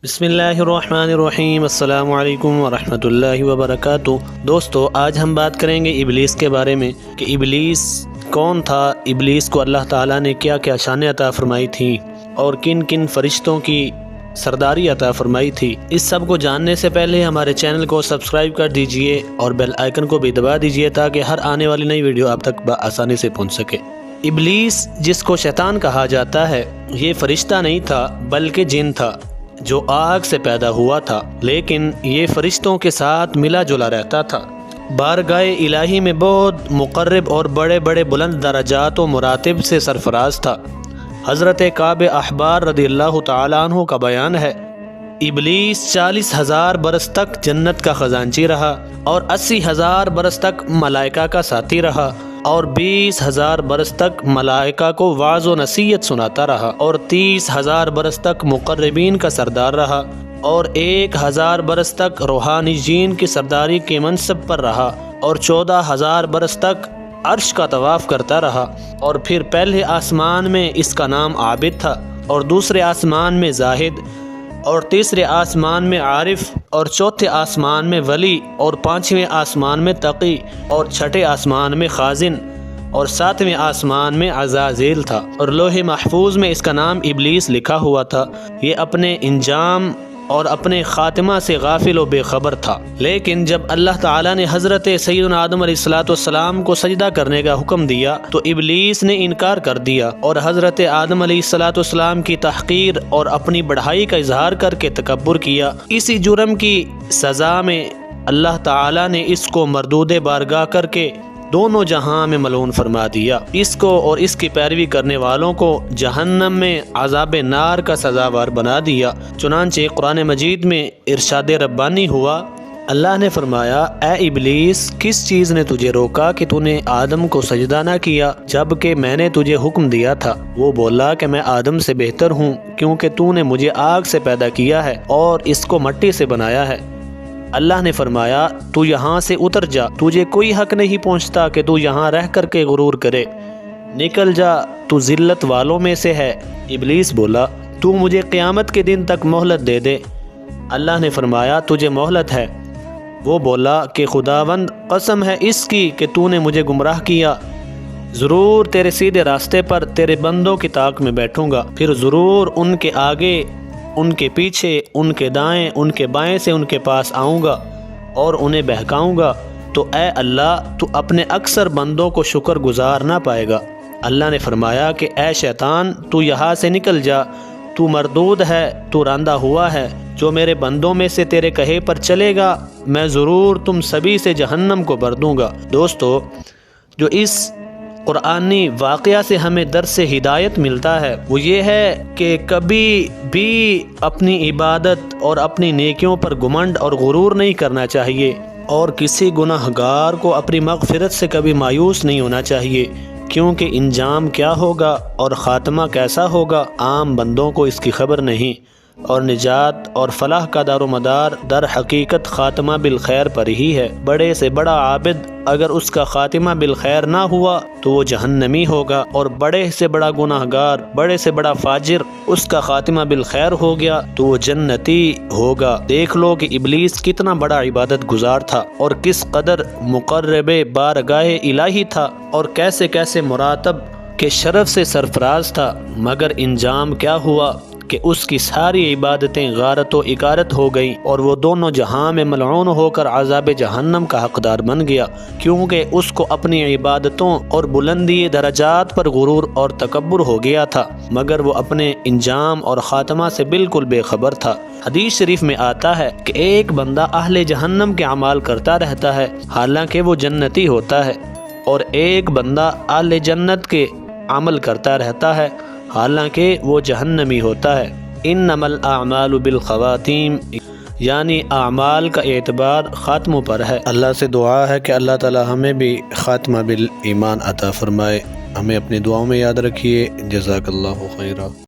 بسم اللہ الرحمن الرحیم۔ السلام علیکم ورحمۃ اللہ وبرکاتہ۔ دوستو، آج ہم بات کریں گے ابلیس کے بارے میں کہ ابلیس کون تھا، ابلیس کو اللہ تعالیٰ نے کیا کیا شانیں عطا فرمائی تھی اور کن کن فرشتوں کی سرداری عطا فرمائی تھی۔ اس سب کو جاننے سے پہلے ہمارے چینل کو سبسکرائب کر دیجئے اور بیل آئیکن کو بھی دبا دیجئے تاکہ ہر آنے والی نئی ویڈیو آپ تک بآسانی سے پہنچ سکے۔ ابلیس، جس کو شیطان کہا جاتا ہے، یہ فرشتہ نہیں تھا بلکہ جن تھا جو آگ سے پیدا ہوا تھا، لیکن یہ فرشتوں کے ساتھ ملا جلا رہتا تھا۔ بارگاہ الہی میں بہت مقرب اور بڑے بڑے بلند درجات و مراتب سے سرفراز تھا۔ حضرت کعب احبار رضی اللہ تعالیٰ عنہ کا بیان ہے، ابلیس 40,000 برس تک جنت کا خزانچی رہا اور 80,000 برس تک ملائکہ کا ساتھی رہا اور 20,000 برس تک ملائکہ کو وعظ و نصیحت سناتا رہا اور 30,000 برس تک مقربین کا سردار رہا اور 1,000 برس تک روحانیین کی سرداری کے منصب پر رہا اور 14,000 برس تک عرش کا طواف کرتا رہا۔ اور پھر پہلے آسمان میں اس کا نام عابد تھا اور دوسرے آسمان میں زاہد اور تیسرے آسمان میں عارف اور چوتھے آسمان میں ولی اور پانچویں آسمان میں تقی اور چھٹے آسمان میں خازن اور ساتویں آسمان میں عزازیل تھا اور لوح محفوظ میں اس کا نام ابلیس لکھا ہوا تھا۔ یہ اپنے انجام اور اپنے خاتمہ سے غافل و بے خبر تھا، لیکن جب اللہ تعالیٰ نے حضرت سیدنا آدم علیہ السلام کو سجدہ کرنے کا حکم دیا تو ابلیس نے انکار کر دیا اور حضرت آدم علیہ السلام کی تحقیر اور اپنی بڑائی کا اظہار کر کے تکبر کیا۔ اسی جرم کی سزا میں اللہ تعالیٰ نے اس کو مردود بارگاہ کر کے دونوں جہاں میں ملعون فرما دیا۔ اس کو اور اس کی پیروی کرنے والوں کو جہنم میں عذاب نار کا سزاوار بنا دیا۔ چنانچہ قرآن مجید میں ارشاد ربانی ہوا، اللہ نے فرمایا، اے ابلیس، کس چیز نے تجھے روکا کہ تو نے آدم کو سجدہ نہ کیا جبکہ میں نے تجھے حکم دیا تھا؟ وہ بولا کہ میں آدم سے بہتر ہوں کیونکہ تو نے مجھے آگ سے پیدا کیا ہے اور اس کو مٹی سے بنایا ہے۔ اللہ نے فرمایا، تو یہاں سے اتر جا، تجھے کوئی حق نہیں پہنچتا کہ تو یہاں رہ کر کے غرور کرے، نکل جا، تو ذلت والوں میں سے ہے۔ ابلیس بولا، تو مجھے قیامت کے دن تک مہلت دے دے۔ اللہ نے فرمایا، تجھے مہلت ہے۔ وہ بولا کہ خداوند، قسم ہے اس کی کہ تو نے مجھے گمراہ کیا، ضرور تیرے سیدھے راستے پر تیرے بندوں کی طاق میں بیٹھوں گا، پھر ضرور ان کے آگے، ان کے پیچھے، ان کے دائیں، ان کے بائیں سے ان کے پاس آؤں گا اور انہیں بہکاؤں گا، تو اے اللہ، تو اپنے اکثر بندوں کو شکر گزار نہ پائے گا۔ اللہ نے فرمایا کہ اے شیطان، تو یہاں سے نکل جا، تو مردود ہے، تو راندہ ہوا ہے، جو میرے بندوں میں سے تیرے کہے پر چلے گا میں ضرور تم سبھی سے جہنم کو بھر دوں گا۔ دوستو، جو اس قرآنی واقعہ سے ہمیں درس ہدایت ملتا ہے وہ یہ ہے کہ کبھی بھی اپنی عبادت اور اپنی نیکیوں پر گھمنڈ اور غرور نہیں کرنا چاہیے اور کسی گناہ گار کو اپنی مغفرت سے کبھی مایوس نہیں ہونا چاہیے، کیونکہ انجام کیا ہوگا اور خاتمہ کیسا ہوگا عام بندوں کو اس کی خبر نہیں، اور نجات اور فلاح کا دار و مدار در حقیقت خاتمہ بالخیر پر ہی ہے۔ بڑے سے بڑا عابد اگر اس کا خاتمہ بالخیر نہ ہوا تو وہ جہنمی ہوگا، اور بڑے سے بڑا گناہ گار، بڑے سے بڑا فاجر اس کا خاتمہ بالخیر ہو گیا تو وہ جنتی ہوگا۔ دیکھ لو کہ ابلیس کتنا بڑا عبادت گزار تھا اور کس قدر مقرب بارگاہ الہی تھا اور کیسے کیسے مراتب کے شرف سے سرفراز تھا، مگر انجام کیا ہوا کہ اس کی ساری عبادتیں غارت و اکارت ہو گئیں اور وہ دونوں جہاں میں ملعون ہو کر عذاب جہنم کا حقدار بن گیا، کیونکہ اس کو اپنی عبادتوں اور بلندی درجات پر غرور اور تکبر ہو گیا تھا، مگر وہ اپنے انجام اور خاتمہ سے بالکل بے خبر تھا۔ حدیث شریف میں آتا ہے کہ ایک بندہ اہل جہنم کے اعمال کرتا رہتا ہے حالانکہ وہ جنتی ہوتا ہے، اور ایک بندہ اہل جنت کے عمل کرتا رہتا ہے حالانکہ وہ جہنمی ہوتا ہے۔ انما الاعمال بالخواتیم، یعنی اعمال کا اعتبار خاتموں پر ہے۔ اللہ سے دعا ہے کہ اللہ تعالی ہمیں بھی خاتمہ بالایمان عطا فرمائے۔ ہمیں اپنی دعاؤں میں یاد رکھیے۔ جزاک اللہ خیرہ۔